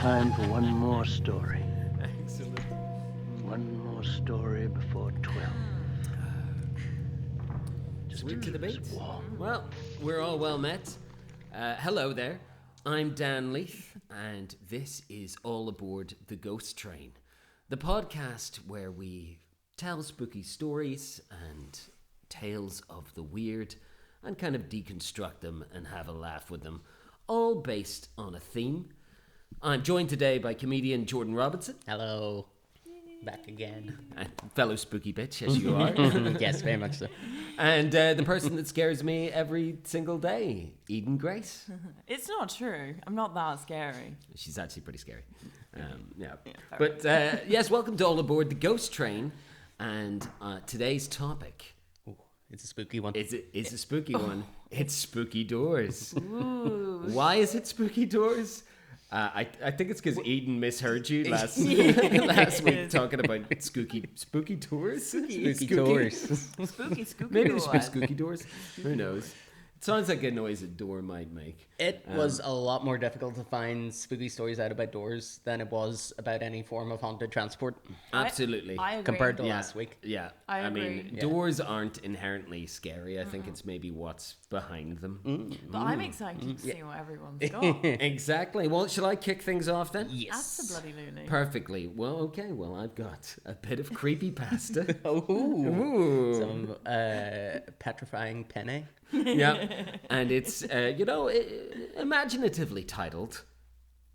time for one more story. Excellent. One more story before 12. Just Sweet to the beat. warm. Well, we're all well met. Hello there. I'm Dan Leith, and this is All Aboard the Ghost Train, the podcast where we tell spooky stories and tales of the weird and kind of deconstruct them and have a laugh with them, all based on a theme. I'm joined today by comedian Jordan Robinson. Hello. Back again. And fellow spooky bitch, as you are. Yes, very much so. And the person that scares me every single day, Eden Grace. It's not true. I'm not that scary. She's actually pretty scary. But yes, welcome to All Aboard the Ghost Train. And today's topic... Ooh, it's a spooky one. It's a spooky one. It's spooky doors. Ooh. Why is it spooky doors? I think it's because Eden misheard you last week talking about spooky doors. Spooky doors. Spooky Maybe doors. it's spooky doors. Who knows? It sounds like a noise a door might make. It was a lot more difficult to find spooky stories out about doors than it was about any form of haunted transport Absolutely. I agree. compared to last week. Yeah. I mean, agree. doors aren't inherently scary. I think it's maybe what's behind them. But I'm excited to see what everyone's got. Exactly. Well, shall I kick things off then? Yes. Absolutely. Perfectly. Well, okay. Well, I've got a bit of creepypasta. Ooh. Some petrifying penne. Yeah. And it's, imaginatively titled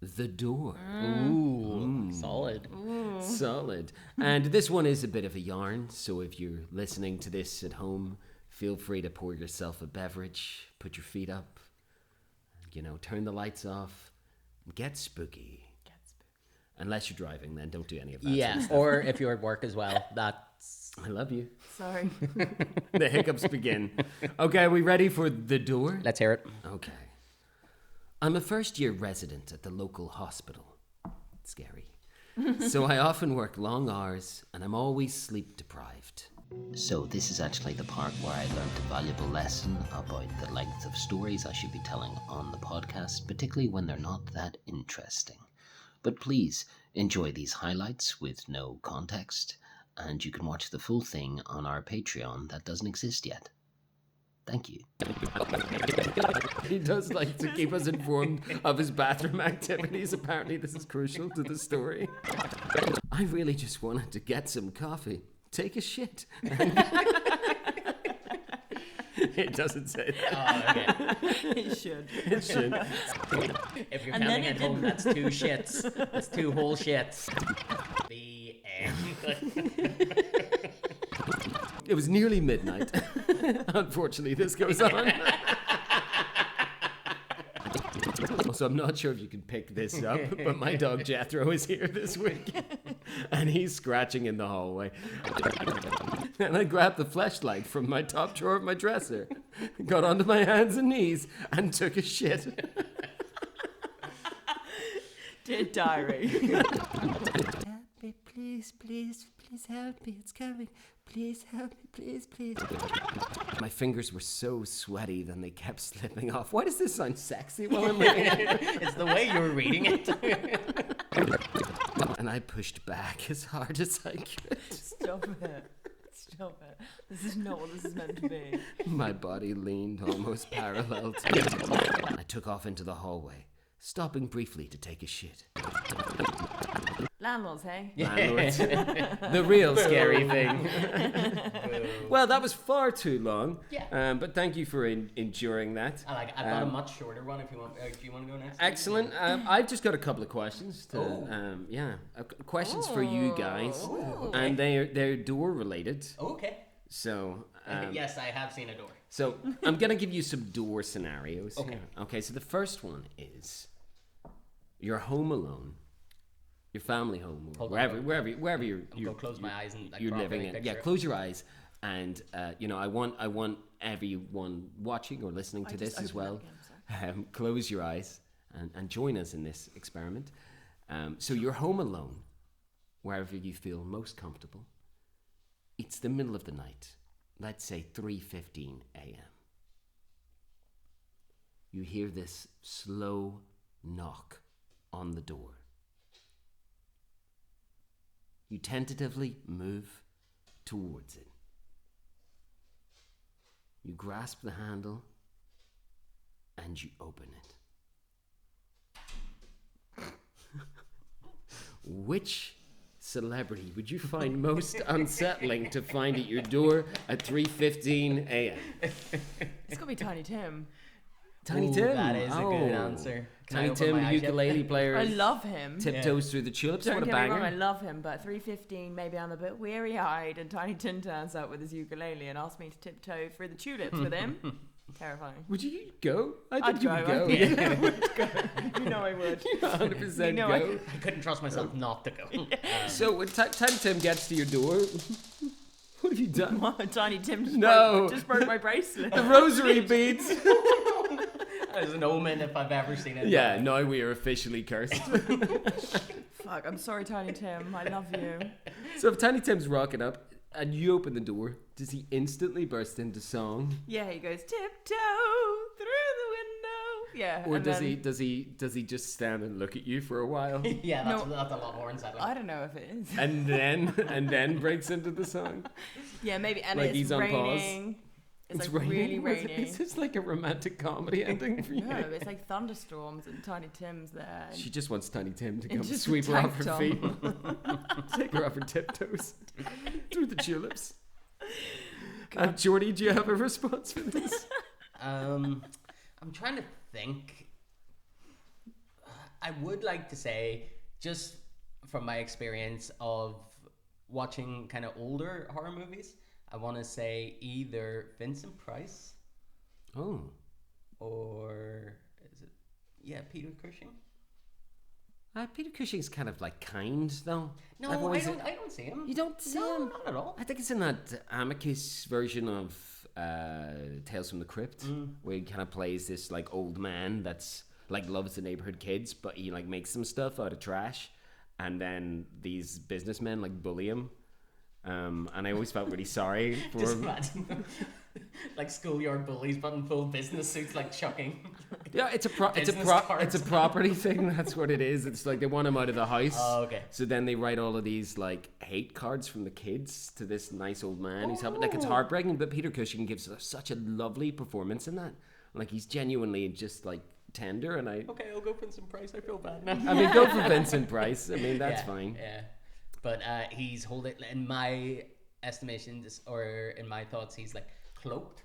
The Door. Ooh. Solid. Solid. And this one is a bit of a yarn, so if you're listening to this at home, feel free to pour yourself a beverage, put your feet up, turn the lights off, get spooky. Unless you're driving, then don't do any of that. Yeah, or if you're at work as well. That's... I love you. Sorry. The hiccups begin. Okay, are we ready for The Door? Let's hear it. Okay. I'm a first-year resident at the local hospital. Scary. So I often work long hours, and I'm always sleep-deprived. So this is actually the part where I learned a valuable lesson about the length of stories I should be telling on the podcast, particularly when they're not that interesting. But please enjoy these highlights with no context, and you can watch the full thing on our Patreon that doesn't exist yet. Thank you. He does like to keep us informed of his bathroom activities. Apparently this is crucial to the story. I really just wanted to get some coffee. Take a shit. It doesn't say that. Oh, okay. It should. It should. If you're And then counting it at home, didn't. that's 2 shits. That's 2 whole shits. The end. It was nearly midnight. Unfortunately, this goes on. Also, I'm not sure if you can pick this up, but my dog Jethro is here this week. And he's scratching in the hallway. And I grabbed the fleshlight from my top drawer of my dresser, got onto my hands and knees, and took a shit. Dear diary. Help me, please, please, please help me. It's coming. Please help me, please, please. My fingers were so sweaty, then they kept slipping off. Why does this sound sexy while I'm reading it? It's the way you're reading it. And I pushed back as hard as I could. Stop it. Stop it. This is not what this is meant to be. My body leaned almost parallel to me. I took off into the hallway, stopping briefly to take a shit. Landlords, hey? Landlords. The real scary thing. Well, that was far too long. Yeah. But thank you for enduring that. I've got a much shorter one if you want. Do you want to go next? Excellent. I've just got a couple of questions. Questions for you guys, and they're door related. Okay. So Yes, I have seen a door. So I'm gonna give you some door scenarios. Okay. Here. Okay. So the first one is you're home alone. Your family home, or wherever you're I'll close my eyes and you're living in. Yeah, close your eyes, and I want everyone watching or listening to this as well. Close your eyes and join us in this experiment. So you're home alone, wherever you feel most comfortable. It's the middle of the night. Let's say 3:15 a.m. You hear this slow knock on the door. You tentatively move towards it. You grasp the handle and you open it. Which celebrity would you find most unsettling to find at your door at 3:15 a.m.? It's gotta be Tiny Tim. Tiny Ooh, Tim. that is a good answer. Can I Tiny open Tim, my the eyes yet? ukulele player. I love him. Tiptoes through the tulips. Don't What a get me wrong, I banger. love him, but 3:15, maybe I'm a bit weary-eyed, and Tiny Tim turns out with his ukulele and asks me to tiptoe through the tulips with him. Terrifying. Would you go? I I'd think you go. would go. I would go. You know I would. 100% You know go. I couldn't trust myself not to go. So when Tiny Tim gets to your door, what have you done? Tiny Tim No. just broke my bracelet. The rosary beads. As an omen, if I've ever seen it. Yeah, now we are officially cursed. Fuck, I'm sorry, Tiny Tim. I love you. So if Tiny Tim's rocking up and you open the door, does he instantly burst into song? Yeah, he goes tiptoe through the window. Yeah. Or and does then- he just stand and look at you for a while? Yeah, that's No. a lot more unsettling. I don't know if it is. and then breaks into the song? Yeah, maybe. And Like it's he's on pause. raining. It's like really raining. Is this like a romantic comedy ending for you? No, it's like thunderstorms and Tiny Tim's there. And She just wants Tiny Tim to And come just sweep a her off tank her top. feet. Take her off her tiptoes. Through the tulips. Jordy, do you have a response for this? I'm trying to think. I would like to say, just from my experience of watching kind of older horror movies, I want to say either Vincent Price Oh. or is it? Yeah, Peter Cushing. Peter Cushing's kind of like kind, though. No, I've always- I don't see him. You don't see No, him? not at all. I think it's in that Amicus version of Tales from the Crypt, where he kind of plays this like old man that's like loves the neighborhood kids, but he like makes some stuff out of trash, and then these businessmen like bully him. And I always felt really sorry for Just him. imagine them, like schoolyard bullies, but in full business suits, like chucking. Yeah, it's a Business it's a cards. property thing. That's what it is. It's like they want him out of the house. Oh, okay. So then they write all of these like hate cards from the kids to this nice old man who's helping. Like it's heartbreaking, but Peter Cushing gives such a lovely performance in that. Like he's genuinely just like tender, and I Okay, I'll go Vincent Price. I feel bad now. I mean go for Vincent Price. I mean that's Yeah, fine. Yeah, but he's holding, in my estimations or in my thoughts, he's like cloaked,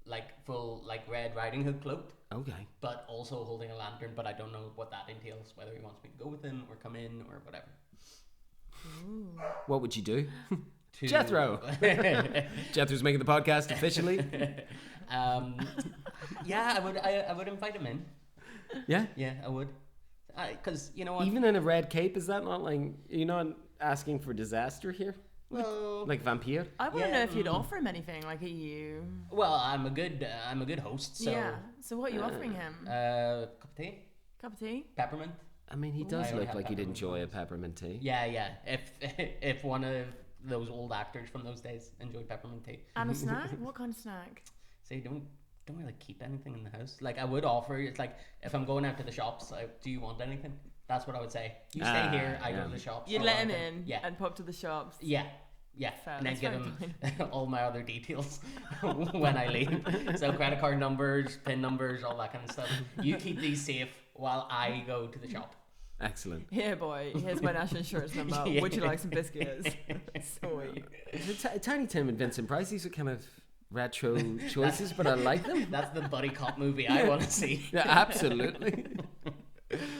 like full like Red Riding Hood cloaked, Okay. but also holding a lantern. But I don't know what that entails. Whether he wants me to go with him or come in or whatever. What would you do? To- Jethro. Jethro's making the podcast officially. Yeah, I would invite him in. Yeah. Yeah, I would. Because you know what? Even in a red cape, is that not like you're not asking for disaster here? Well, Like vampire? I want to Yeah, know if you'd offer him anything, like, are you? well, I'm a good host. So, Yeah. So what are you offering him? cup of tea, Cup of tea? peppermint. I mean, he does I don't look have like he'd peppermint enjoy a ones. peppermint tea. Yeah. If one of those old actors from those days enjoyed peppermint tea, And a snack? What kind of snack? say don't really keep anything in the house. Like I would offer. It's like if I'm going out to the shops, do you want anything? That's what I would say. You stay here. I go to the shops. You'd or let him whatever. in Yeah. and pop to the shops. Yeah. Fair, And then that's give very him all my other details when I leave. So credit card numbers, PIN numbers, all that kind of stuff. You keep these safe while I go to the shop. Excellent. Here, boy. Here's my national insurance number. Yeah. Would you like some biscuits? Sweet. Tiny Tim and Vincent Price, these are kind of retro choices, but I like them. That's the buddy cop movie I want to see. Yeah, absolutely.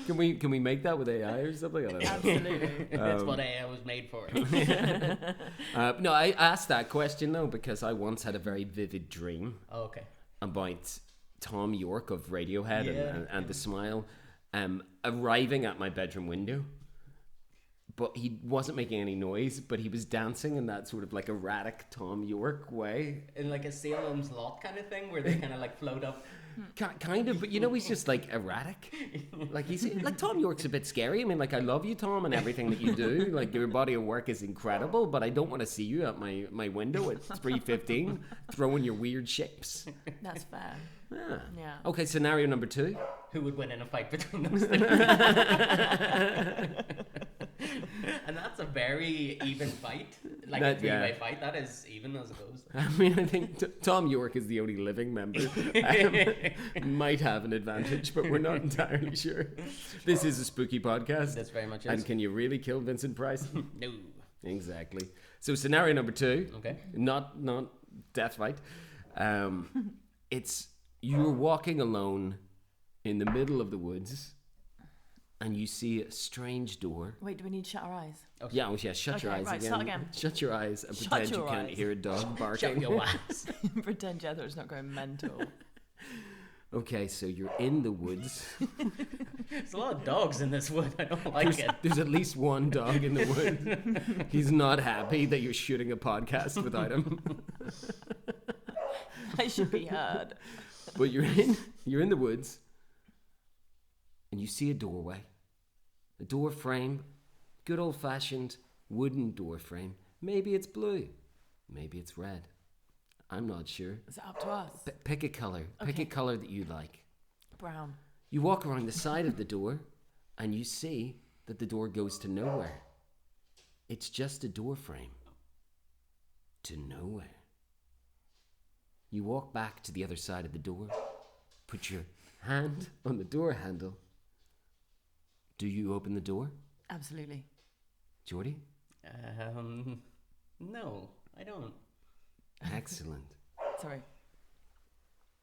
Can we make that with AI or something? I don't know. Absolutely. That's what AI was made for. No, I asked that question though because I once had a very vivid dream Okay. about Tom York of Radiohead Yeah. and The Smile arriving at my bedroom window. But he wasn't making any noise, but he was dancing in that sort of like erratic Tom York way. In like a Salem's Lot kind of thing where they kind of like float up. Kind of, but you know, he's just like erratic. Like he's like Tom York's a bit scary. I mean, like I love you, Tom, and everything that you do. Like your body of work is incredible, but I don't want to see you at my window at 3:15 throwing your weird shapes. That's fair. Yeah. Yeah. Okay, scenario number 2. Who would win in a fight between those things? And that's a very even fight. Like That- a three-way yeah. fight. That is even as it goes. I mean, I think Tom York is the only living member. Might have an advantage, but we're not entirely sure. This is a spooky podcast. This very much is. And can you really kill Vincent Price? No. Exactly. So scenario number 2. Okay. Not death fight. It's you're walking alone in the middle of the woods, and you see a strange door. Wait, do we need to shut our eyes? Yeah, shut your Okay, eyes right, again. start again. Shut your eyes and Shut pretend you your can't eyes. hear a dog Shut barking. your ass. Pretend Jethro's not going mental. Okay, so you're in the woods. There's a lot of dogs in this wood. I don't like it. There's at least one dog in the wood. He's not happy that you're shooting a podcast without him. I should be heard. But you're in the woods, and you see a doorway, a door frame, good old fashioned wooden door frame. Maybe it's blue, maybe it's red. I'm not sure. Is it up to us? Pick a color. Pick a Okay. color that you like. Brown. You walk around the side of the door, and you see that the door goes to nowhere. It's just a door frame to nowhere. You walk back to the other side of the door, put your hand on the door handle. Do you open the door, Absolutely. Jordy? No, I don't. Excellent. Sorry.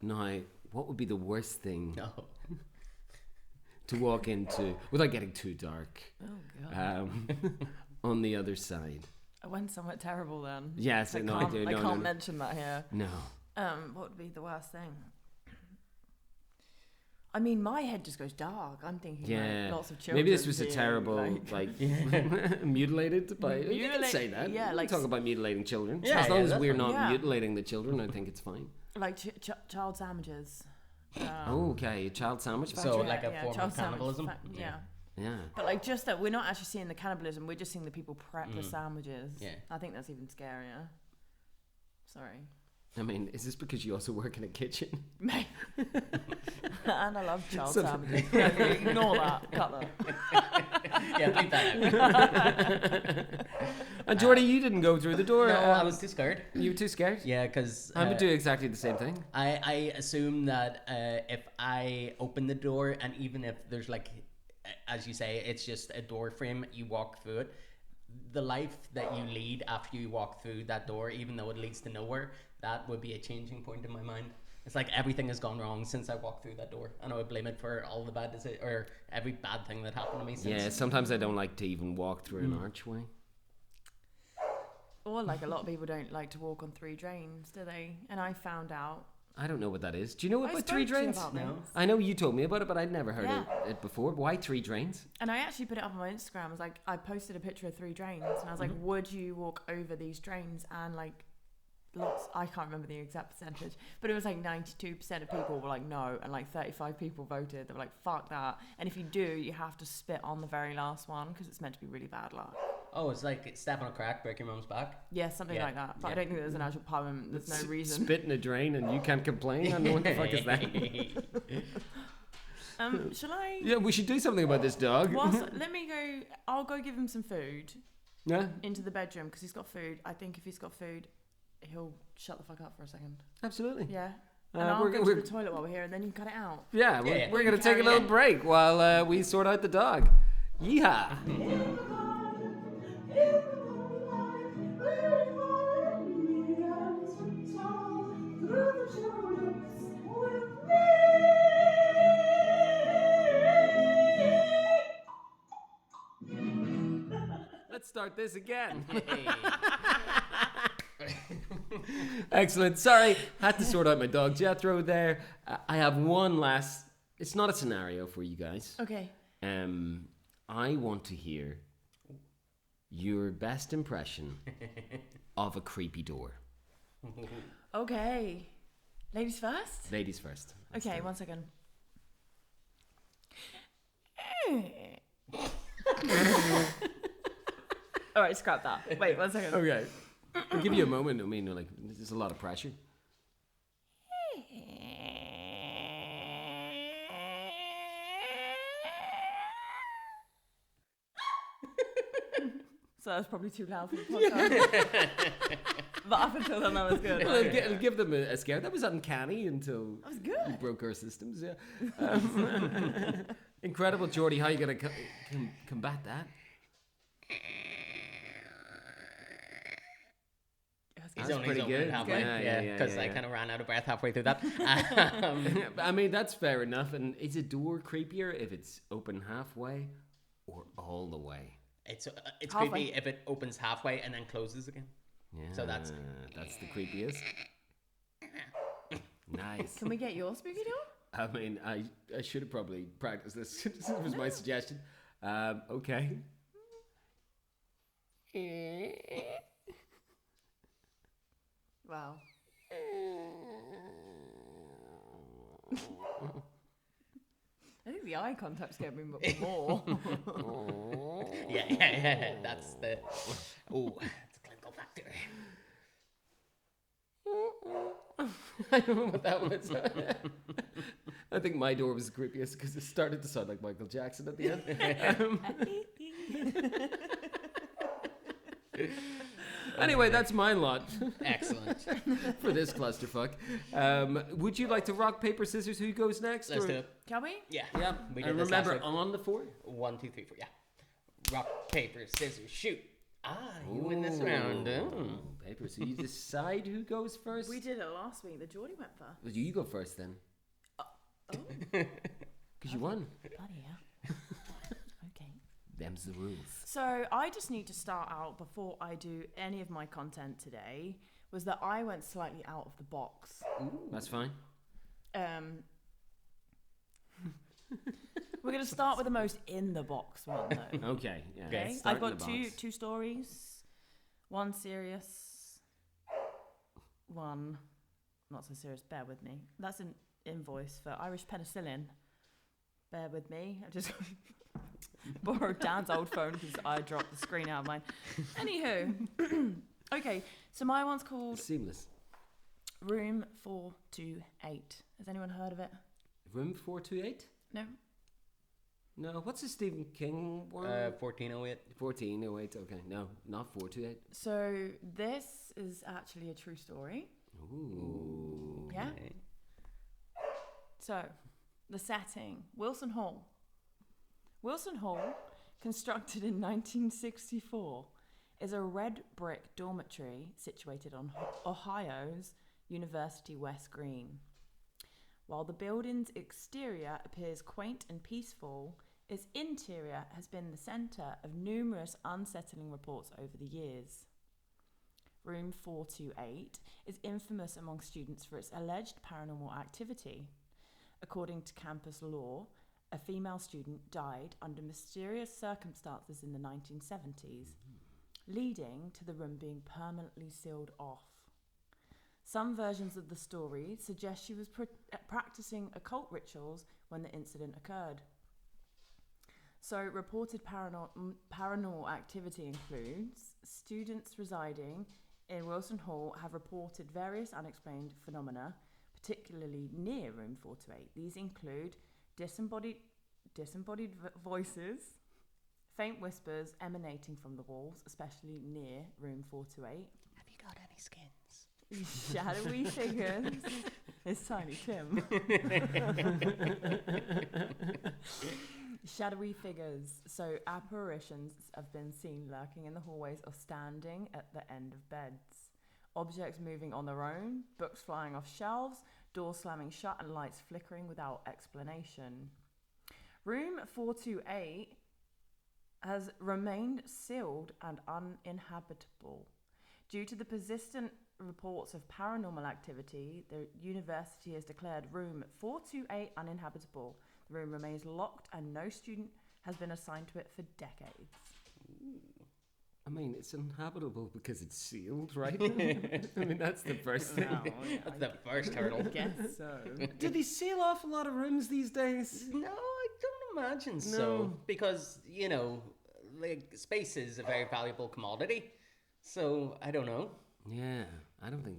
Now, what would be the worst thing No. to walk into, without getting too dark, Oh, God. on the other side? I went somewhere terrible then. Yes, I no, I can't, do. I No, can't no. mention that here. No. What would be the worst thing? I mean, my head just goes dark. I'm thinking Yeah. like lots of children. Maybe this was a being, terrible, mutilated by. You can Mutilate- say that. yeah, We can like talk about mutilating children. Yeah, As long yeah, as that's we're fine. not Yeah. mutilating the children, I think it's fine. like child sandwiches. Okay, child sandwich factory. So, like a form child of sandwich cannibalism? yeah. yeah. But like just that we're not actually seeing the cannibalism, we're just seeing the people prep the sandwiches. Yeah. I think that's even scarier. Sorry. I mean, is this because you also work in a kitchen? Mate. And I love child So- sandwiches. Ignore that. Cut that. Yeah, bleep that out. And Jordy, you didn't go through the door. No, I was too scared. You were too scared? Yeah, because I would do exactly the same thing. I assume that if I open the door, and even if there's like, as you say, it's just a door frame, you walk through it, the life that you lead after you walk through that door, even though it leads to nowhere, that would be a changing point in my mind. It's like everything has gone wrong since I walked through that door, and I would blame it for all the bad or every bad thing that happened to me since. Yeah, sometimes I don't like to even walk through an archway. Or like a lot of people don't like to walk on 3 drains, do they? And I found out. I don't know what that is. Do you know I about spoke 3 to you drains? about No. this. I know you told me about it, but I'd never heard Yeah. it before. Why 3 drains? And I actually put it up on my Instagram. I was like, I posted a picture of 3 drains, and I was like, would you walk over these drains? And like, lots. I can't remember the exact percentage, but it was like 92% of people were like no, and like 35 people voted. They were like, fuck that. And if you do, you have to spit on the very last one because it's meant to be really bad luck. Oh, it's like step on a crack, break your mom's back. Yeah, something Yeah. like that. But Yeah. I don't think there's an actual poem. There's no reason. Spit in a drain and you can't complain? I don't know what the fuck is that. Shall I? Yeah, we should do something about this dog. Let me go. I'll go give him some food Yeah, into the bedroom because he's got food. I think if he's got food, he'll shut the fuck up for a second. absolutely. Yeah. And Uh, I'll we're go go- to we're- the toilet while we're here, and then you can cut it out. Yeah, Yeah. we're going to take a Carry little on. break while we sort out the dog. Yeehaw. Let's start this again. Excellent. Sorry, had to sort out my dog Jethro there. I have one last. It's not a scenario for you guys. Okay. I want to hear your best impression of a creepy door. Okay. Ladies first? Ladies first. Let's Okay, do it. 1 second. All right, scrap that. Wait, 1 second. Okay. I'll give you a moment. I mean, like, there's a lot of pressure. so that was probably too loud for the podcast. But up until then, that was good. Well, it'll give them a scare. That was uncanny until That was good. we broke our systems. Yeah. Incredible, Jordy. How you gonna combat that? He's That's only pretty opening good. halfway. Yeah, Because I yeah. kind of ran out of breath halfway through that. I mean, that's fair enough. And is a door creepier if it's open halfway or all the way? It's Halfway. creepy if it opens halfway and then closes again. Yeah, So that's- the creepiest. Nice. Can we get your spooky door? I mean, I should have probably practiced this. This was my suggestion. Okay. Wow. I think the eye contact scared me more. Yeah. That's the... Oh, it's a clinical factor. I don't know what that was. I think my door was the creepiest because it started to sound like Michael Jackson at the end. Anyway, that's my lot Excellent. for this clusterfuck. Would you like to rock, paper, scissors? Who goes next? Let's or- do it. Can we? Yeah. Yeah. We did And this last remember, week. on the four. 1, 2, 3, 4. Yeah. Rock, paper, scissors, shoot. You win this round. Oh. Paper. So you decide who goes first? We did it last week. The Jordy went first. Well, you go first then. Oh, Because you won. bloody hell. Okay. Them's the rules. So I just need to start out before I do any of my content today. Was that I went slightly out of the box. That's fine. We're going to start with the most in the box one though. Okay. Yeah. Okay. Start I've got in the box. two stories. One serious. One not so serious. Bear with me. That's an invoice for Irish penicillin. Bear with me. I just borrowed Dan's old phone because I dropped the screen out of mine. Anywho. Okay, so my one's called Seamless. Room 428. Has anyone heard of it? Room 428? No? No. What's the Stephen King one? 1408. 1408. Okay. No, not 428. So this is actually a true story. Ooh. Yeah? So, the setting, Wilson Hall. Wilson Hall, constructed in 1964, is a red brick dormitory situated on Ohio's University West Green. While the building's exterior appears quaint and peaceful, its interior has been the centre of numerous unsettling reports over the years. Room 428 is infamous among students for its alleged paranormal activity. According to campus law, a female student died under mysterious circumstances in the 1970s, leading to the room being permanently sealed off. Some versions of the story suggest she was practicing occult rituals when the incident occurred. So, reported paranormal activity includes students residing in Wilson Hall have reported various unexplained phenomena, particularly near room 428. These include disembodied voices, faint whispers emanating from the walls, especially near room 428. Have you got any skins? Shadowy figures. It's Tiny Tim. Shadowy figures. So apparitions have been seen lurking in the hallways or standing at the end of beds. Objects moving on their own, books flying off shelves, doors slamming shut and lights flickering without explanation. Room 428 has remained sealed and uninhabitable. Due to the persistent reports of paranormal activity, the university has declared room 428 uninhabitable. The room remains locked and no student has been assigned to it for decades. I mean, it's inhabitable because it's sealed, right? I mean, that's the first thing. That's the first hurdle. I guess so. Do they seal off a lot of rooms these days? No, I don't imagine so. Because, you know, like, space is a very valuable commodity. So, I don't know. Yeah, I don't know.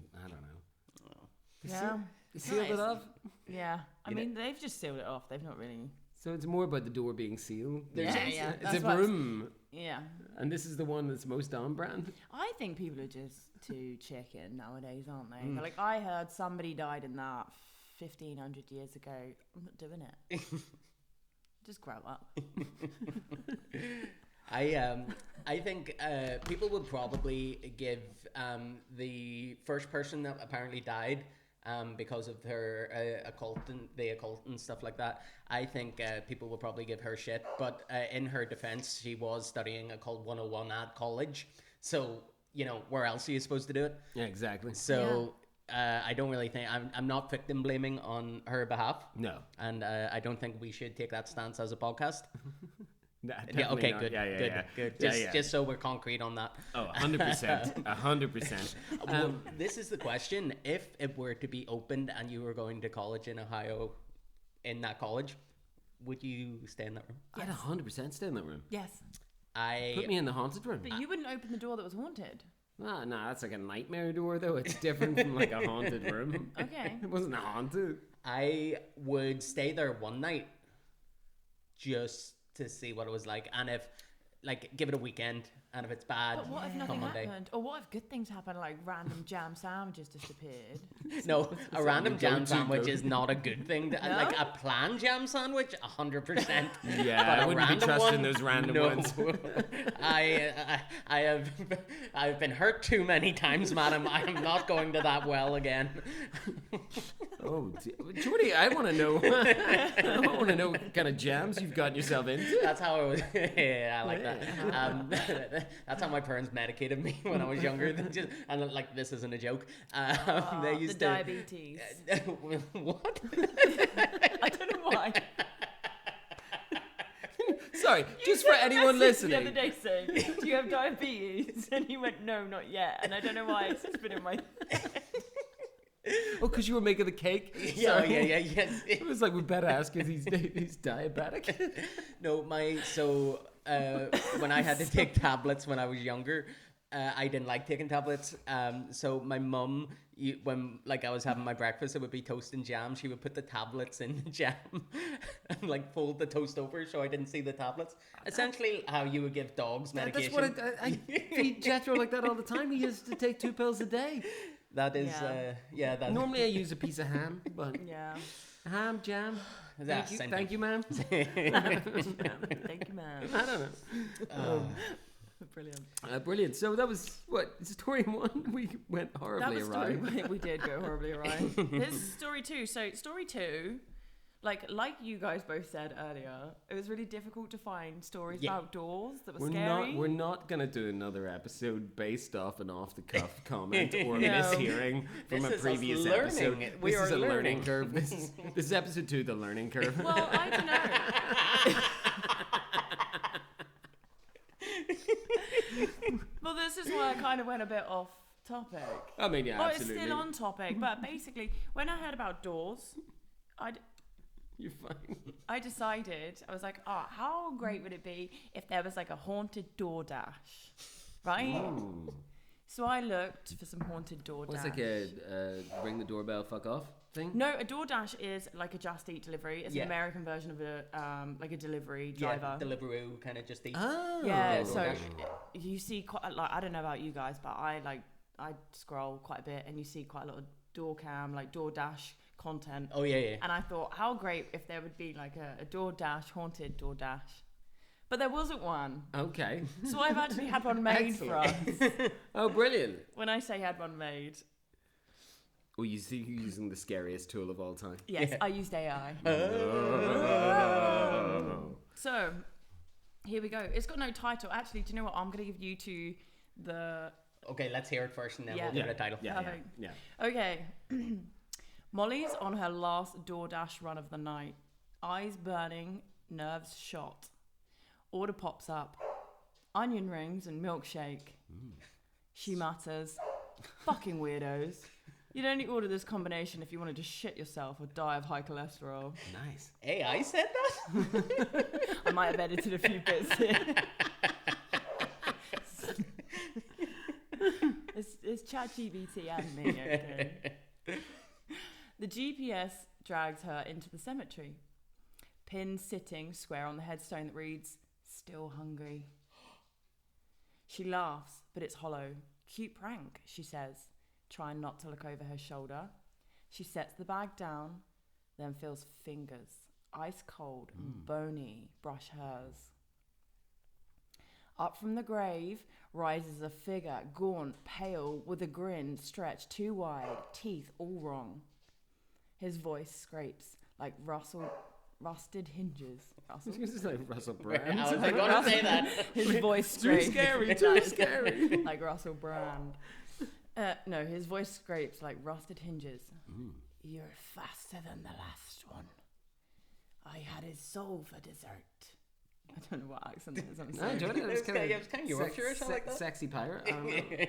Yeah. They sealed it off? Yeah. I You know- mean, they've just sealed it off. They've not really So it's more about the door being sealed. Yeah, It's that's a what I was- room, Yeah. and this is the one that's most on brand. I think people are just too chicken nowadays, aren't they? Like, I heard somebody died in that 1,500 years ago. I'm not doing it. Just grow up. I think people would probably give the first person that apparently died because of her occult and stuff like that. I think people will probably give her shit. But in her defense, she was studying occult 101 at college. So, where else are you supposed to do it? Yeah, exactly. So I don't really think I'm not victim blaming on her behalf. No. And I don't think we should take that stance as a podcast. Nah, Yeah, definitely okay, not. good, Yeah. good. Yeah, Just so we're concrete on that. Oh, 100%. 100%. Well, this is the question. If it were to be opened and you were going to college in Ohio, in that college, would you stay in that room? I'd 100% stay in that room. Yes. Put me in the haunted room. But you wouldn't open the door that was haunted. No, that's like a nightmare door, though. It's different from like a haunted room. Okay. It wasn't haunted. I would stay there one night just to see what it was like. And if, give it a weekend. And if it's bad, But what if come nothing Monday. happened? Or what if good things happened, like random jam sandwiches disappeared? No, a random your jam go-to sandwich go? is not a good thing. No? Like a planned jam sandwich, 100%. Yeah, But I a wouldn't be random trusting one, those random no. ones. I've been hurt too many times, madam. I am not going to that well again. Oh, Jordy, I want to know. I want to know what kind of jams you've gotten yourself into. That's how I was. Yeah, I like that. That's how my parents medicated me when I was younger. This isn't a joke. They used the to diabetes. What? I don't know why. Sorry, just for anyone Messaged the other listening. day saying, "Do you have diabetes?" And he went, "No, not yet." And I don't know why it's just been in my. Oh, because you were making the cake? Yeah, Sorry. yes. It was like, we better ask if he's diabetic. No, when I had to take tablets when I was younger, I didn't like taking tablets. So my mum, when I was having my breakfast, it would be toast and jam. She would put the tablets in the jam and fold the toast over so I didn't see the tablets. Essentially, how you would give dogs medication. That's what I feed Jethro like that all the time. He used to take 2 pills a day. That is, Yeah. that. Normally I use a piece of ham, but Yeah. ham, jam. That's same Thank you, ma'am. Thank you, man. I don't know. Brilliant. Brilliant. So that was story 1. We went That horribly was awry. story. We did go horribly awry. Here's story 2. So story 2, like you guys both said earlier, it was really difficult to find stories about doors that were scary. We're not gonna do another episode based off an off the cuff comment or No. mishearing from This a is us previous learning. episode. We This is are a learning learning. curve. This is episode 2, the learning curve. Well, I don't know. Well, this is why I kind of went a bit off topic. I mean, yeah, Well, absolutely. it's still on topic, but basically, when I heard about doors, You're fine. I decided, I was like, how great would it be if there was like a haunted door dash, right? Ooh. So I looked for some haunted door What's dash. like a ring the doorbell, fuck off thing? No, a DoorDash is like a Just Eat delivery. It's Yeah. an American version of a delivery Yeah, driver. Deliveroo kind of just eat. Oh. Yeah, so DoorDash. you see quite I don't know about you guys, but I scroll quite a bit and you see quite a lot of door cam, like DoorDash content. Oh yeah. And I thought, how great if there would be like a DoorDash, haunted DoorDash. But there wasn't one. Okay. So I've actually had one made for us. Oh, brilliant. When I say had one made, Well, you see you using the scariest tool of all time. yes, I used AI. So, here we go. It's got no title. Actually, do you know what? I'm going to give you to the... Okay, let's hear it first and then Yeah. we'll give it a title. Yeah, Perfect. yeah. Okay. Molly's on her last DoorDash run of the night. Eyes burning, nerves shot. Order pops up. Onion rings and milkshake. She mutters, "Fucking weirdos. You'd only order this combination if you wanted to shit yourself or die of high cholesterol." Nice. AI said that? I might have edited a few bits here. It's ChatGPT and me, okay? The GPS drags her into the cemetery. pin sitting square on the headstone that reads, "Still hungry." She laughs, but it's hollow. "Cute prank," she says, trying not to look over her shoulder. She sets the bag down, then feels fingers, ice cold and bony, brush hers. Up from the grave rises a figure, gaunt, pale, with a grin stretched too wide, teeth all wrong. His voice scrapes like rusted hinges. Russell? This is like Russell Brand. I was going to say that. His voice Too scrapes. scary, too scary. Like Russell Brand. No, his voice scrapes like rusted hinges. "You're faster than the last one. I had his soul for dessert." I don't know what accent it is. I'm I sorry. enjoyed it. It was kind It was kind of Yorkshire or something like that. Sexy pirate. I don't know.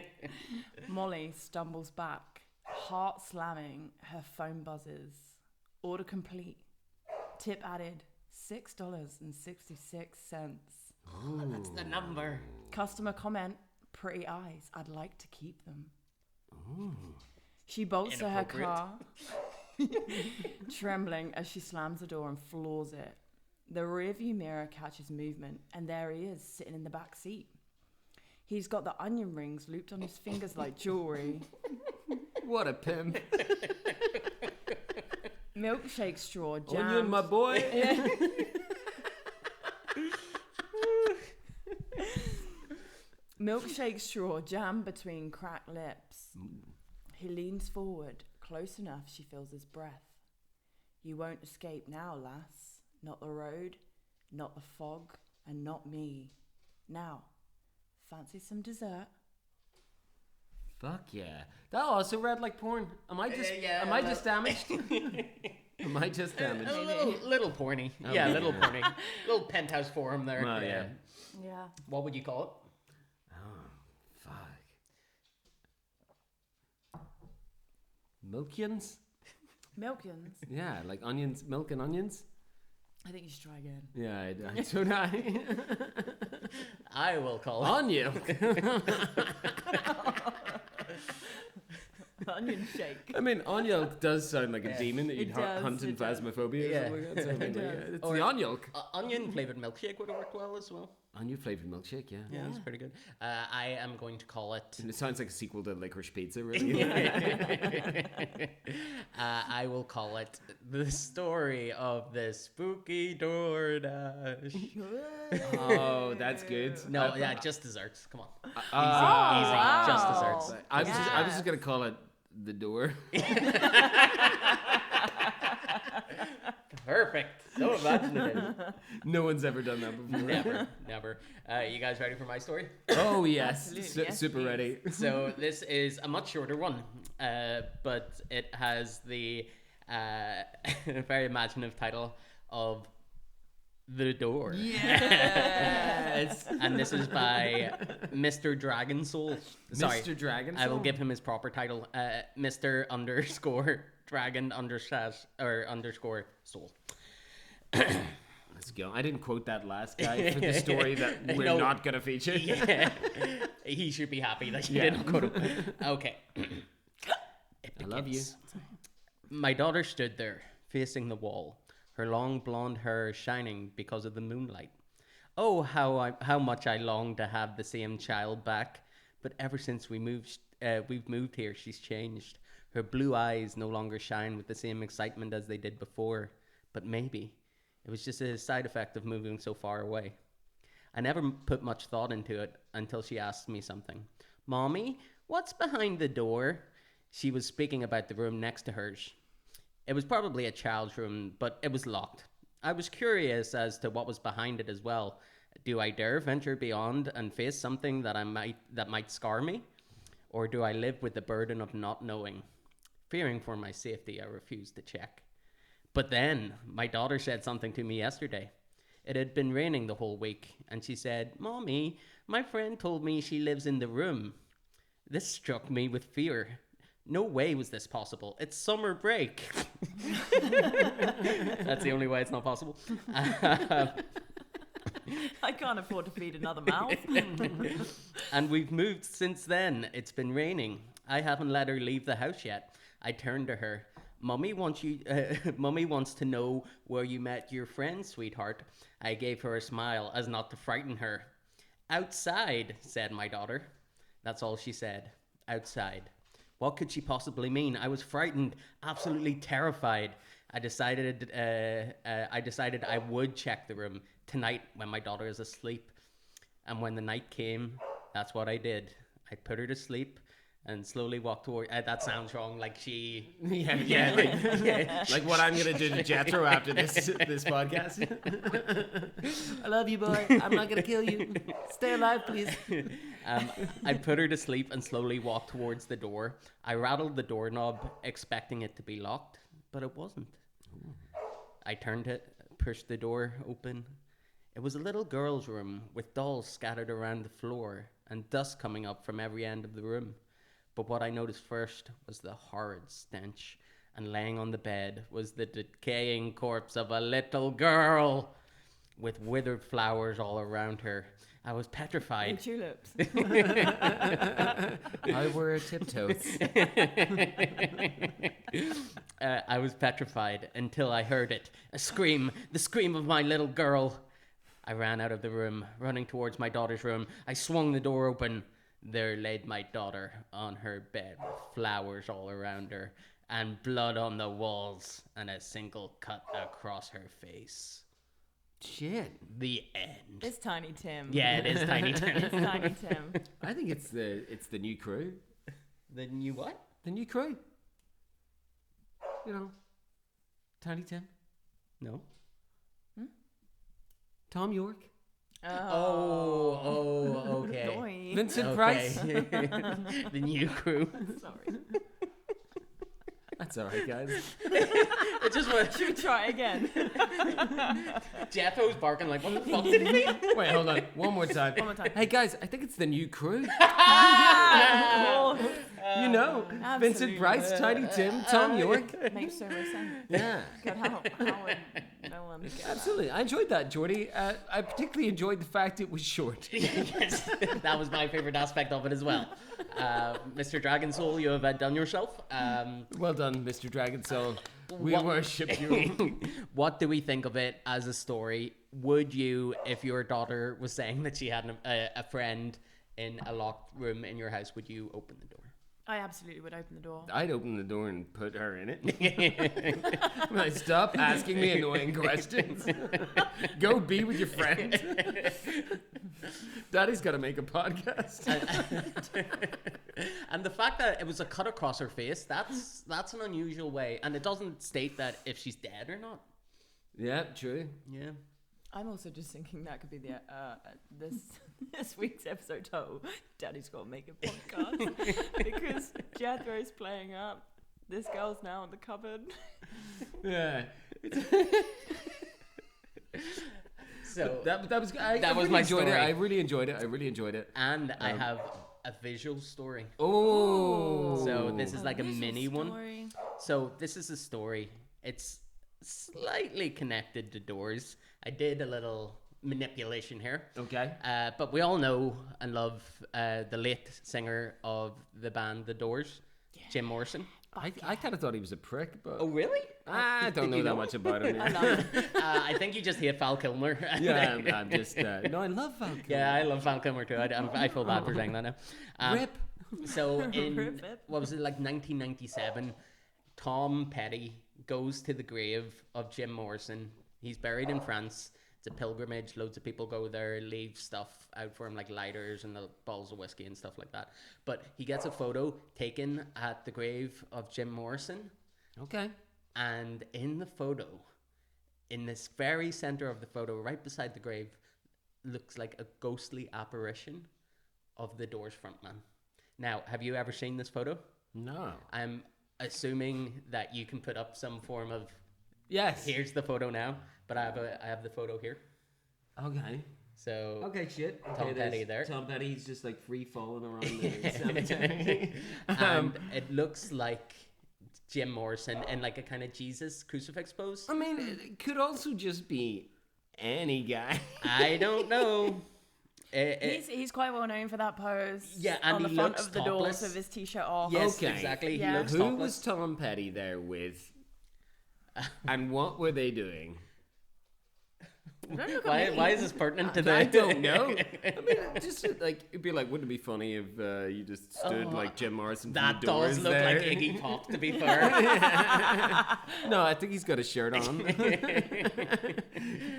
Molly stumbles back, heart slamming, her phone buzzes. Order complete. Tip added, $6.66. That's the number. Customer comment, "Pretty eyes. I'd like to keep them." She bolts to her car, trembling as she slams the door and floors it. The rearview mirror catches movement, and there he is, sitting in the back seat. He's got the onion rings looped on his fingers like jewelry. What a pimp. Milkshake straw jammed. Onion, my boy. Milkshake straw jammed between cracked lips. He leans forward, close enough she feels his breath. "You won't escape now, lass. Not the road, not the fog, and not me. Now, fancy some dessert?" Fuck yeah. That also read like porn. Am I just Yeah, am I just damaged? Am I just damaged? A little porny. Oh, yeah, a yeah. little porny. Little penthouse forum there. Well, yeah. Yeah. What would you call it? Fuck. Milkians? Milkins. Yeah, like onions, milk and onions. I think you should try again. Yeah, so did I. I will call it. Onion. Onion shake. I mean, onion does sound like a demon that you'd It does, hunt in it does. Phasmophobia Yeah. or something like that. So I mean, It does. yeah, it's Or- the onion. Onion flavored milkshake would have worked well as well. Onion flavored milkshake, yeah. Yeah, that's pretty good. I am going to call it. And it sounds like a sequel to Licorice Pizza, really. I will call it The Story of the Spooky DoorDash. Oh, that's good. No, yeah, just desserts. Come on. Easy, Easy, just wow. desserts. I was just gonna call it The Door. Perfect. So imaginative. No one's ever done that before. Never. You guys ready for my story? Oh yes, Absolutely, yes, super please. ready. So this is a much shorter one, but it has the very imaginative title of The Door. Yes. And this is by Mr. Dragon Soul. Sorry, Mr. Dragon. I will give him his proper title, Mr. _ Dragon _ Soul. Let's go. I didn't quote that last guy for the story that we're No. not gonna feature. Yeah, he should be happy that you Yeah. didn't quote him. Okay. I love you. My daughter stood there, facing the wall, her long blonde hair shining because of the moonlight. Oh, how much I long to have the same child back. But ever since we've moved here, she's changed. Her blue eyes no longer shine with the same excitement as they did before. But maybe it was just a side effect of moving so far away. I never put much thought into it until she asked me something. "Mommy, what's behind the door?" She was speaking about the room next to hers. It was probably a child's room, but it was locked. I was curious as to what was behind it as well. Do I dare venture beyond and face something that might scar me? Or do I live with the burden of not knowing? Fearing for my safety, I refused to check. But then, my daughter said something to me yesterday. It had been raining the whole week, and she said, "Mommy, my friend told me she lives in the room." This struck me with fear. No way was this possible. It's summer break. That's the only way it's not possible. I can't afford to feed another mouth. And we've moved since then. It's been raining. I haven't let her leave the house yet. I turned to her. Mummy wants you. Mummy wants to know where you met your friend, sweetheart. I gave her a smile as not to frighten her. Outside, said my daughter. That's all she said. Outside. What could she possibly mean? I was frightened, absolutely terrified. I decided I would check the room tonight when my daughter is asleep. And when the night came, that's what I did. I put her to sleep and slowly walked toward. That sounds wrong. Like she. Yeah. Like what I'm gonna do to Jethro after this podcast. I love you, boy. I'm not gonna kill you. Stay alive, please. I put her to sleep and slowly walked towards the door. I rattled the doorknob, expecting it to be locked, but it wasn't. I turned it, pushed the door open. It was a little girl's room with dolls scattered around the floor and dust coming up from every end of the room. But what I noticed first was the horrid stench, and laying on the bed was the decaying corpse of a little girl with withered flowers all around her. I was petrified. And tulips. I wear tiptoes. I was petrified until I heard it. A scream, the scream of my little girl. I ran out of the room, running towards my daughter's room. I swung the door open. There laid my daughter on her bed with flowers all around her and blood on the walls and a single cut across her face. Shit. The end. It's Tiny Tim. Yeah, it is Tiny Tim. It's Tiny Tim. I think it's the new crew. The new what? The new crew. You know, Tiny Tim, No. Tom York, Oh, okay. Boy. Vincent Okay. Price. The new crew. Sorry. That's all right, guys. It just went. Should we try it again? Jethro's barking like, what the fuck did he mean? Wait, hold on. One more time. One more time. Hey, guys, I think it's the new crew. Of course. You know, Vincent Absolutely. Price, Tiny Tim, Tom York. Makes so much sense. Yeah. God, how would no one get that? Absolutely. I enjoyed that, Jordy. I particularly enjoyed the fact it was short. Yes, that was my favorite aspect of it as well. Mr. Dragon Soul, you have done yourself. Well done, Mr. Dragon Soul. We worship you. What do we think of it as a story? Would you, if your daughter was saying that she had a friend in a locked room in your house, would you open the door? I absolutely would open the door. I'd open the door and put her in it. Like, stop asking me annoying questions. Go be with your friend. Daddy's got to make a podcast. And the fact that it was a cut across her face, that's an unusual way. And it doesn't state that if she's dead or not. Yeah, true. Yeah. I'm also just thinking that could be the this week's episode title. Daddy's got to make a podcast because Jethro's playing up. This girl's now in the cupboard. Yeah. So That was I That was really my enjoyed story. it. I really enjoyed it. and I have a visual story. Oh. So this is like a Visual mini one. story. So this is a story. It's slightly connected to doors. I did a little manipulation here. Okay. But we all know and love the late singer of the band The Doors, Jim Morrison. I kind of thought he was a prick, but Oh, really? I don't Did know you that know? much about him. I love it. I think you just hate Val Kilmer. Yeah, I'm just no, I love Val Kilmer. Yeah, I love Val Kilmer too. I feel bad for saying that now. Rip. So in Rip it. what was it, like 1997, Tom Petty goes to the grave of Jim Morrison. He's buried in France. It's a pilgrimage. Loads of people go there, leave stuff out for him, like lighters and the bottles of whiskey and stuff like that. But he gets a photo taken at the grave of Jim Morrison. Okay. And in the photo, in this very center of the photo, right beside the grave, looks like a ghostly apparition of the Doors frontman. Now, have you ever seen this photo? No. I'm assuming that you can put up some form of, Yes. here's the photo now, but I have the photo here. Okay. So Okay, shit. Tom Okay, Petty there's there. Tom Petty, he's just like free falling around the cemetery. and it looks like Jim Morrison in like a kind of Jesus crucifix pose. I mean, it could also just be any guy. I don't know. He's quite well known for that pose. Yeah, and on the he front looks of the topless. doors with his t-shirt off. Yes, Okay. exactly. Yeah. He looks Who topless. was Tom Petty there with? And what were they doing? Don't look at Why, me. why is this pertinent to the... I don't know. I mean, just like it'd be like, wouldn't it be funny if you just stood like Jim Morrison? From That the doors does look there? like Iggy Pop, to be fair. No, I think he's got a shirt on.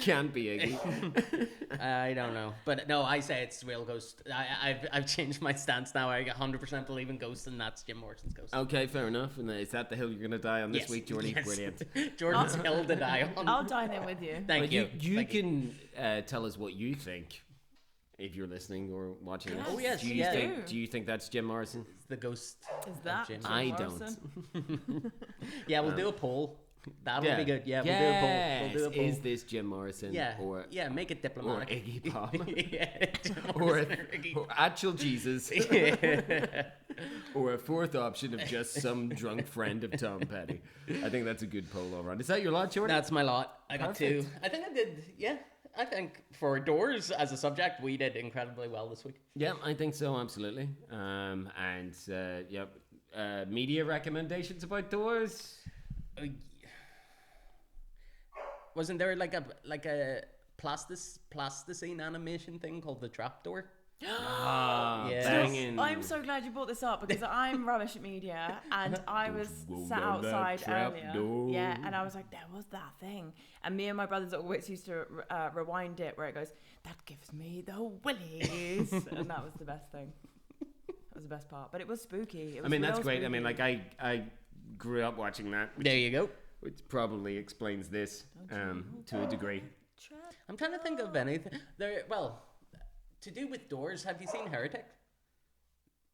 Can't be Iggy. I don't know, but no, I say it's real ghost. I've changed my stance now. I 100% believe in ghosts, and that's Jim Morrison's ghost. Okay, fair enough. And is that the hill you're gonna die on this Yes, week, Jordy? yes. Brilliant. Jordan's hill to die on. I'll dine in with you. Thank But you. you Thank can tell us what you think if you're listening or watching this. Oh, yes, Do you yeah. think? Do you think that's Jim Morrison? The ghost. Is that Jim. Jim I Morrison? don't. Yeah, we'll do a poll. That'll be good. Yeah, yes. we'll do a poll. We'll do a poll. Is this Jim Morrison? Yeah, Or yeah, make it or diplomatic. Iggy Pop? Yeah, Jim or, Morrison or Iggy. or actual Jesus? Or a fourth option of just some drunk friend of Tom Petty? I think that's a good poll all around. Is that your lot, Jordan? That's my lot. I got Perfect. 2. I think I did. Yeah, I think for doors as a subject, we did incredibly well this week. Yeah, I think so, absolutely. Media recommendations about doors? Wasn't there like a plasticine animation thing called the Trapdoor? Ah, Yeah. banging. I'm so glad you brought this up because I'm rubbish at media and I was go sat down that outside trap earlier. door. Yeah, and I was like, there was that thing. And me and my brothers always used to rewind it where it goes, that gives me the willies. And that was the best thing. That was the best part. But it was spooky. It was I mean, that's real great. I spooky. mean, like, I grew up watching that, There you go. which probably explains this to a degree. I'm trying to think of anything. To do with doors, have you seen Heretic?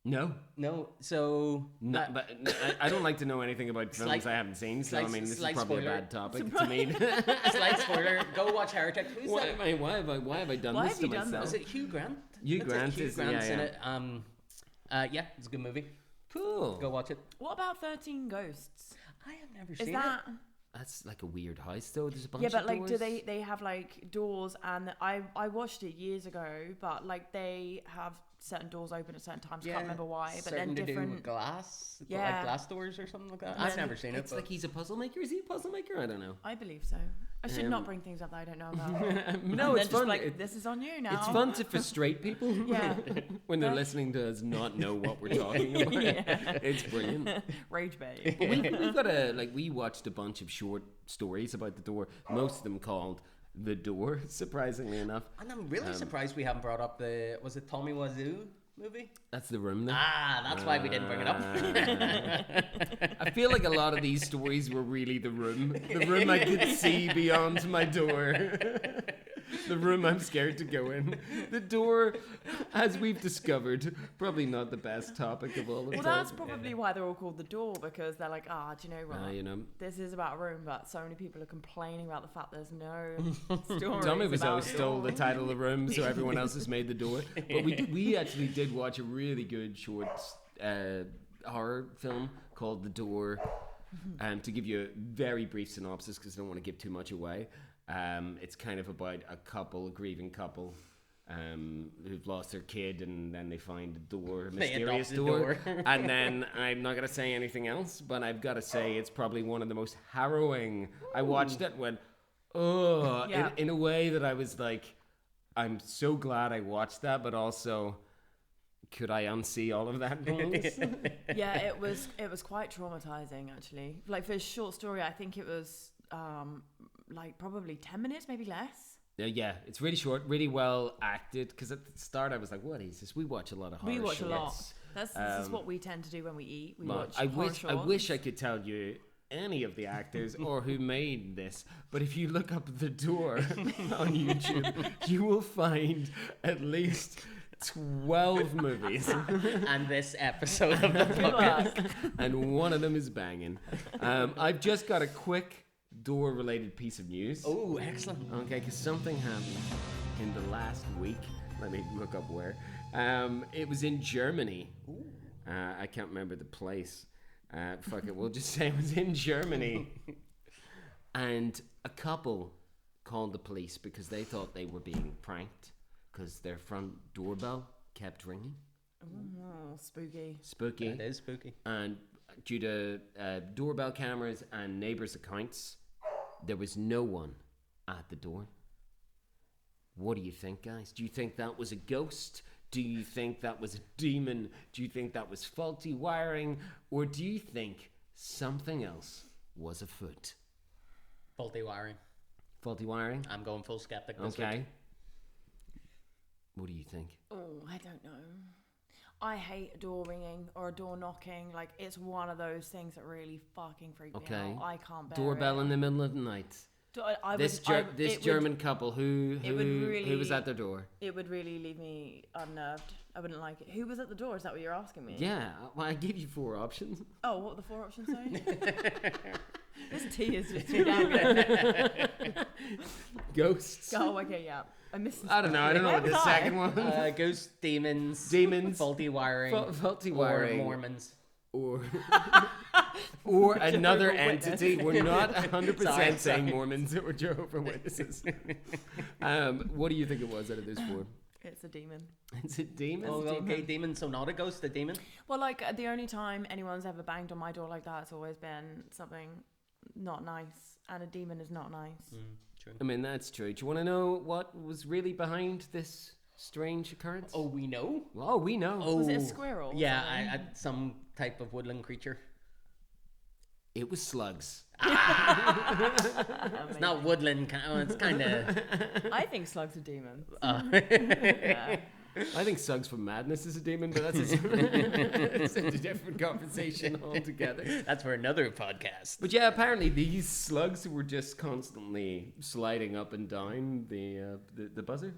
No. No. So No, but I don't like to know anything about films Slight- I haven't seen, so I slight- mean, this is slight probably spoiler. a bad topic to me. slight spoiler. Go watch Heretic. Who's why, that? why have I done Why this have to you done myself? Is it Hugh Grant? Hugh That's it, Grant Hugh is- Grant's yeah, in yeah. it. Yeah, it's a good movie. Cool. Go watch it. What about 13 Ghosts? I have never Is seen that... That's like a weird house, though. There's a bunch Yeah, of but like, do doors. they have like doors? And I watched it years ago, but like they have certain doors open at certain times. Can't remember why, but Certain then to do with different. glass, like Yeah. glass doors or something like that. And I've then never seen it. It's But like he's a puzzle maker. Is he a puzzle maker? I don't know. I believe so. I should not bring things up that I don't know about. No, And it's then just fun. like, this is on you now. It's fun to frustrate people Yeah. when they're listening to us not know what we're talking about. It's brilliant. Rage bait. We've got we watched a bunch of short stories about the door, most of them called The Door, surprisingly enough. and I'm really surprised we haven't brought up was it Tommy Wiseau movie? That's The Room, then. Ah, that's why we didn't bring it up. I feel like a lot of these stories were really the room I could see beyond my door. The room I'm scared to go in. The door, as we've discovered, probably not the best topic of all the Well, time. that's probably why they're all called the door, because they're like, do you know what? You know, This is about a room, but so many people are complaining about the fact there's no story. Tommy Wiseau about stole the door. title of The Room, so everyone else has made The Door. But we actually did watch a really good short horror film called The Door. To give you a very brief synopsis, because I don't want to give too much away. It's kind of about a grieving couple, who've lost their kid, and then they find a door, a mysterious adopt a door. door. And then I'm not gonna say anything else, but I've got to say it's probably one of the most harrowing. I watched it and went, oh, Yeah. in a way that I was like, I'm so glad I watched that, but also, could I unsee all of that noise? Yeah, it was quite traumatizing actually. Like for a short story, I think it was like probably 10 minutes, maybe less. Yeah, it's really short, really well acted. Because at the start, I was like, "What is this?" We watch a lot of horror. We watch a lot. shorts. This is what we tend to do when we eat. We But watch I horror wish shorts. I could tell you any of the actors or who made this, but if you look up The Door on YouTube, you will find at least 12 movies, and this episode of the Good book. luck. and one of them is banging. I've just got a quick door-related piece of news. Oh, excellent. Okay, because something happened in the last week. Let me look up where. It was in Germany. I can't remember the place. Fuck it, we'll just say it was in Germany. And a couple called the police because they thought they were being pranked. because their front doorbell kept ringing. Oh, spooky. Spooky. That is spooky. And due to doorbell cameras and neighbors' accounts, there was no one at the door. What do you think, guys? Do you think that was a ghost? Do you think that was a demon? Do you think that was faulty wiring? Or do you think something else was afoot? Faulty wiring. Faulty wiring? I'm going full skeptic this Okay. week. What do you think? Oh, I don't know. I hate a door ringing or a door knocking. Like, it's one of those things that really fucking freak me Okay. out. I can't bear Doorbell it. in the middle of the night. This German couple who really- was at their door. It would really leave me unnerved. I wouldn't like it. Who was at the door? Is that what you're asking me? Yeah, well, I gave you 4 options. Oh, what were the 4 options, sorry? This tea is just too damn good. Ghosts. Oh, okay, yeah. I missed this. I don't know. I don't know what the Where was I? second one. Ghosts, demons, Demons. faulty wiring, Faulty or wiring. Mormons. Or another Jehovah's entity. We're not 100% Sorry. saying Mormons or Jehovah's Witnesses. What do you think it was out of those 4? It's a demon. It's a demon. Oh, okay, demon. So not a ghost, a demon. Well, like, the only time anyone's ever banged on my door like that, it's always been something not nice. And a demon is not nice. True. I mean, that's true. Do you want to know what was really behind this strange occurrence? Oh, we know. Oh, we know. Oh, Was it a squirrel? or Yeah, something? some type of woodland creature. It was slugs. It's not woodland. It's kind of. I think slugs are demons. I think Slugs from Madness is a demon, but that's it's a different conversation altogether. That's for another podcast. But yeah, apparently these slugs were just constantly sliding up and down the buzzer.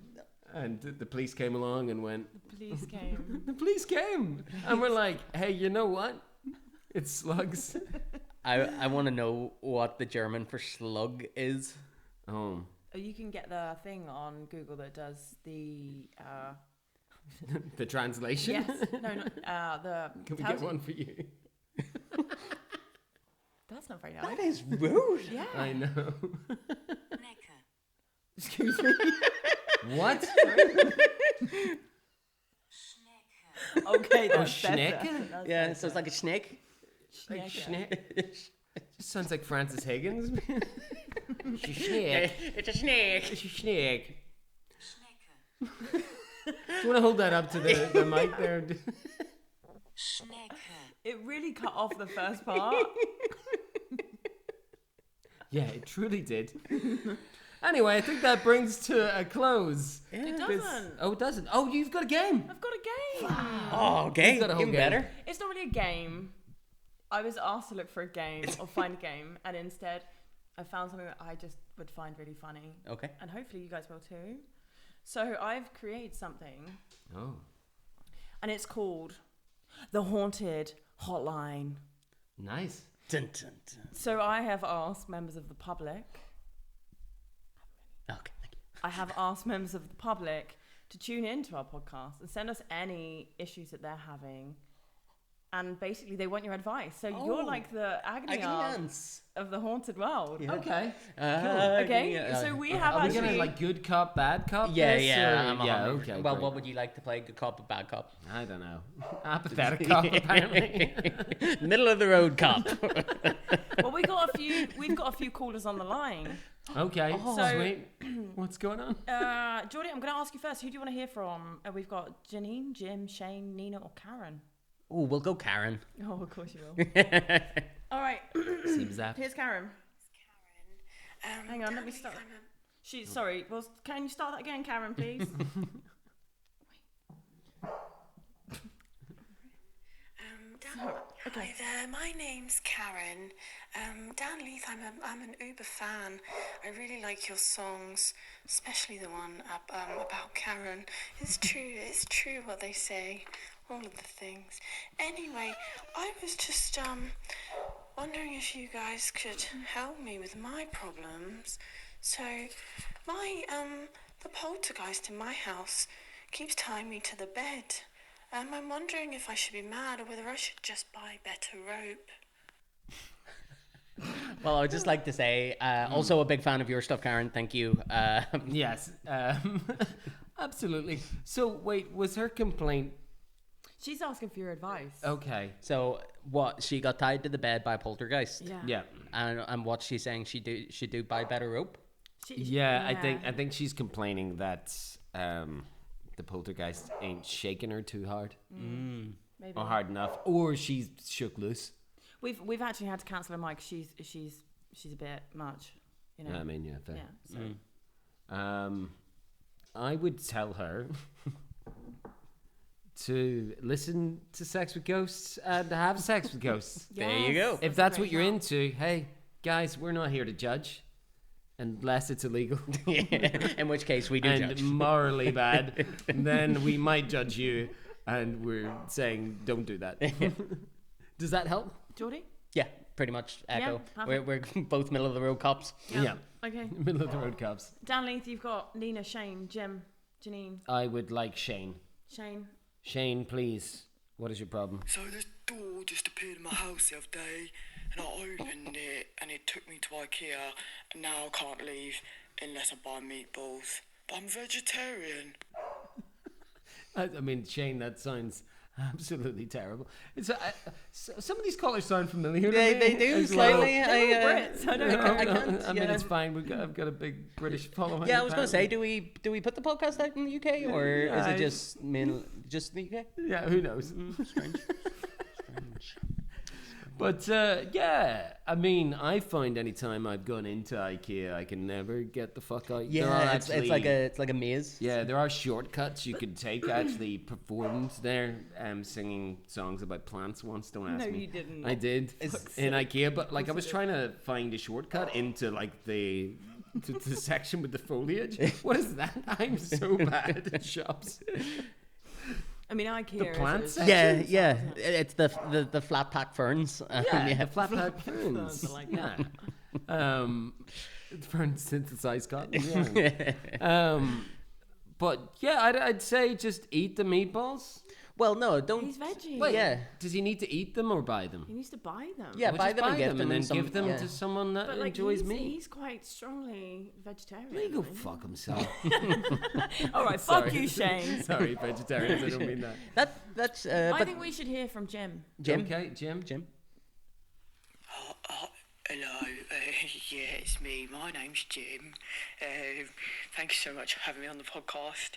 And the police came along and went, Police came. the police came! And we're like, hey, you know what? It's slugs. I want to know what the German for slug is. Oh. You can get the thing on Google that does the. The translation? Yes. No, no. The. Can we tells get you- one for you? That's not very nice. That is rude. Yeah. I know. Excuse me. What? Okay, Oh, that's better. Schnecke? That's Yeah, better. so it's like a snake. Like Schnecke. Just sounds like Francis Higgins. It's a snake. It's a snake. It's a snake. Do you want to hold that up to the mic there? It really cut off the first part. Yeah, it truly did. Anyway, I think that brings to a close. It This- doesn't. Oh, it doesn't. Oh, you've got a game. I've got a game. Oh, okay. You've got a whole Even game. better. It's not really a game. I was asked to look for a game or find a game, and instead I found something that I just would find really funny. Okay. And hopefully you guys will too. So I've created something, Oh. and it's called The Haunted Hotline. Nice. Dun, dun, dun. So I have asked members of the public, Okay. Thank you. I have asked members of the public to tune into our podcast and send us any issues that they're having. And basically, they want your advice. So you're Oh. like the agony aunt Agnes. of the haunted world. Okay. Okay, so we have Are we actually. gonna like good cop, bad cop? Yeah, this, yeah. or- I'm yeah. 100%. Okay. Well, great. what would you like to play? Good cop or bad cop? I don't know. Apathetic cop, apparently. Middle of the road cop. Well, we've got a few callers on the line. Okay. So- Sweet. What's going on? Jordy, I'm going to ask you first. Who do you want to hear from? We've got Janine, Jim, Shane, Nina, or Karen. Oh, we'll go Karen. Oh, of course you will. All right, Seems apt. here's Karen. Karen. Hang on, let me start. Sorry. Well, can you start that again, Karen, please? Hi there, my name's Karen. Dan Leith, I'm an Uber fan. I really like your songs, especially the one about Karen. It's true what they say, all of the things. Anyway, I was just wondering if you guys could help me with my problems. So, my the poltergeist in my house keeps tying me to the bed. I'm wondering if I should be mad or whether I should just buy better rope. Well, I would just like to say, also a big fan of your stuff, Karen. Thank you. Yes. Absolutely. So wait, was her complaint She's asking for your advice. okay? So what? She got tied to the bed by a poltergeist. Yeah. And what she's saying she do buy better rope. Yeah, I think she's complaining that the poltergeist ain't shaking her too hard Maybe. or hard enough, or she's shook loose. We've actually had to cancel her mic. She's a bit much. You know. I mean, yeah, fair. Yeah. So. I would tell her to listen to Sex with Ghosts and have sex with ghosts. There you go. If that's what you're into, hey, guys, we're not here to judge. Unless it's illegal. In which case we do and judge. morally bad, then we might judge you, and we're saying don't do that. Does that help? Jordy? Yeah, pretty much echo. perfect. We're both middle of the road cops. Yeah. Okay. Middle of the road cops. Dan Leith, you've got Nina, Shane, Jim, Janine, I would like Shane. Shane. Shane, please. What is your problem? So this door just appeared in my house the other day, and I opened it, and it took me to IKEA, and now I can't leave unless I buy meatballs. But I'm vegetarian. I mean, Shane, that sounds absolutely terrible. It's some of these callers sound familiar. They to me do as well. slightly. Brits. I don't I can't. I mean, yeah. it's fine. I've got a big British following. Yeah, I was going to say, apparently. do we put the podcast out in the UK or is Yeah, it just the UK? Yeah, who knows? Strange. But yeah, I mean, I find anytime I've gone into IKEA, I can never get the fuck out. There are Yeah, it's like a maze. Yeah, there are shortcuts you could take. I actually performed there, singing songs about plants once. Don't ask No, me. you didn't. I did in IKEA, but like I was trying to find a shortcut into like the section with the foliage. What is that? I'm so bad at shops. I mean, IKEA. plant is section? Yeah. It's the flat pack ferns. Yeah, flat pack ferns. I like Yeah. Fern synthesized cotton. Yeah. But yeah, I'd say just eat the meatballs. Well, no, don't. He's veggie. Wait, yeah. Does he need to eat them or buy them? He needs to buy them. Yeah, Well, buy just them and give them and then some, give them yeah. to someone that But like enjoys he's, meat. he's quite strongly vegetarian. Let me go isn't he? fuck himself. All right, fuck you, Shane. Sorry, vegetarians. I don't mean that. That's. I But think we should hear from Jim. Jim. Okay, Jim. Hello, yeah, it's me. My name's Jim. Thank you so much for having me on the podcast.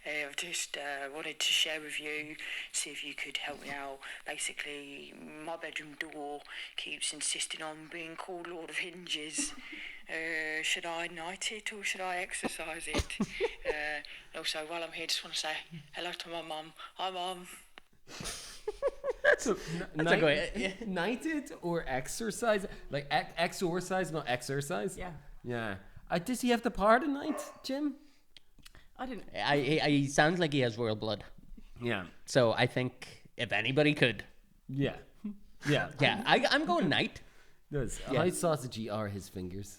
I've just wanted to share with you, see if you could help me out. Basically, my bedroom door keeps insisting on being called Lord of Hinges. Should I knight it or should I exercise it? Also, while I'm here, just want to say hello to my mum. Hi, Mum. So, That's a great. knighted or exercise? Like exorcise, not exercise? Yeah. Yeah. Does he have the power tonight, Jim? I didn't. He sounds like he has royal blood. Yeah. So I think if anybody could, Yeah. Yeah. yeah, I'm going knight. Does. Yeah. How sausagey are his fingers?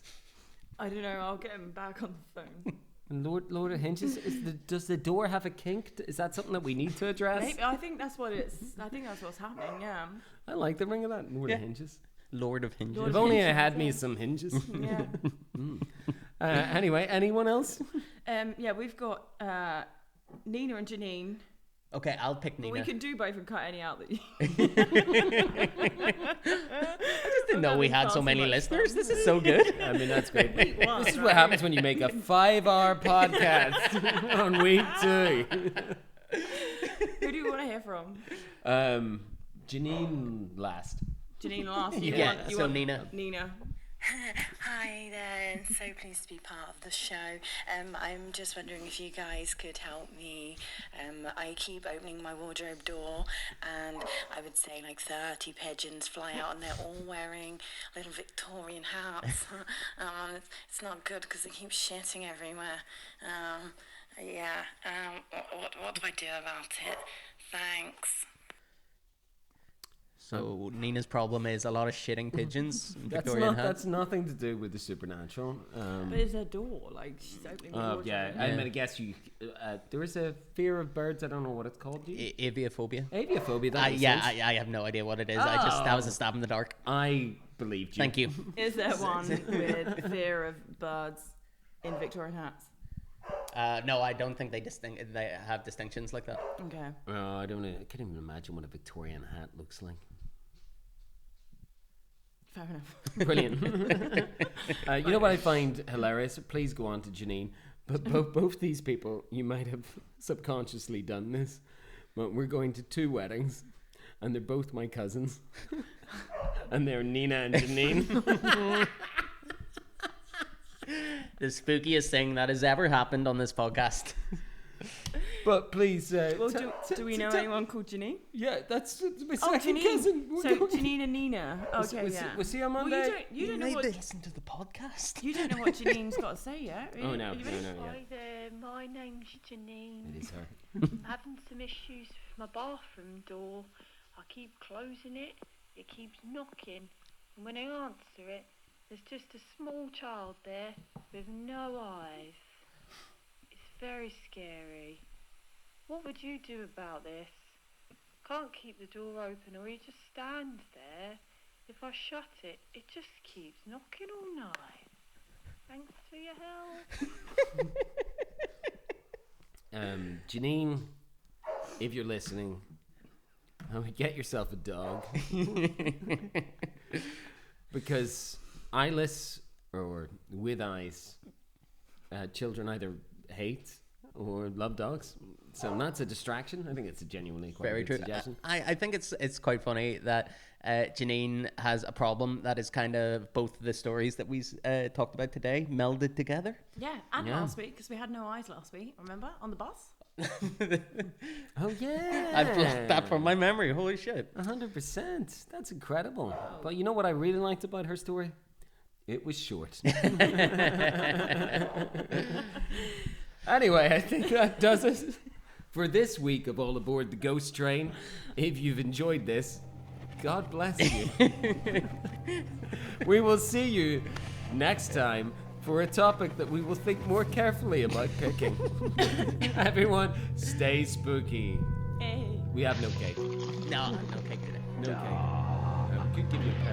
I don't know. I'll get him back on the phone. And Lord of Hinges, does the door have a kink? Is that something that we need to address? Maybe, I think that's what it's. I think that's what's happening. Yeah. I like the ring of that. Lord Yeah. of Hinges. Lord of Hinges. Lord If of only I Hinges, had me yeah. some hinges. Yeah. Anyway, anyone else? Yeah. We've got Nina and Janine. Okay, I'll pick But Nina. we can do both and cut any out that you. Didn't know we had so many listeners. This is so good. I mean, that's great. One, This is what right? happens when you make a 5-hour podcast on week 2. Who do you want to hear from? Janine last. Janine last. Yeah, so Nina. Nina. Hi there, I'm so pleased to be part of the show. I'm just wondering if you guys could help me. I keep opening my wardrobe door and I would say like 30 pigeons fly out and they're all wearing little Victorian hats. It's not good because they keep shitting everywhere. What do I do about it? Thanks. So Nina's problem is a lot of shitting pigeons. And Victorian hats. That's nothing to do with the supernatural. But it's a door. Like she's opening the wardrobe. Yeah, Yeah. I'm gonna guess you. There is a fear of birds. I don't know what it's called. Aviophobia. Aviophobia. That makes Yeah, sense. I have no idea what it is. That was a stab in the dark. I believed you. Thank you. Is there one with fear of birds in Victorian hats? No, I don't think they have distinctions like that. Okay. I can't even imagine what a Victorian hat looks like. Fair enough. Brilliant. You know what I find hilarious? Please go on to Janine. But both these people, you might have subconsciously done this, but we're going to 2 weddings, and they're both my cousins, and they're Nina and Janine. The spookiest thing that has ever happened on this podcast. But please, Well, do we know anyone called Janine? Yeah, that's my Oh, second Janine. cousin. So Janine and Nina. Okay, yeah. We'll see you on Well, Monday. you don't know what listen to the podcast. you don't know what Janine's got to say yet. Oh no, Are you ready? yeah. Hi there, my name's Janine. It is her. I'm having some issues with my bathroom door. I keep closing it, it keeps knocking, and when I answer it, there's just a small child there with no eyes. It's very scary. What would you do about this? Can't keep the door open or he just stands there. If I shut it, it just keeps knocking all night. Thanks for your help. Janine, if you're listening, get yourself a dog. Because eyeless or with eyes, children either hate or love dogs. So that's a distraction. I think it's a genuinely quite Very good true. suggestion. I think it's quite funny that Janine has a problem that is kind of both the stories that we talked about today melded together. Yeah, and Yeah. last week, because we had no eyes last week, remember? On the bus? Oh yeah, I've blocked that from my memory. Holy shit. 100%. That's incredible. But you know what I really liked about her story? It was short. Anyway, I think that does it for this week of All Aboard the Ghost Train. If you've enjoyed this, God bless you. We will see you next time for a topic that we will think more carefully about picking. Everyone, stay spooky. Hey. We have no cake. No cake today. No cake. Could give you a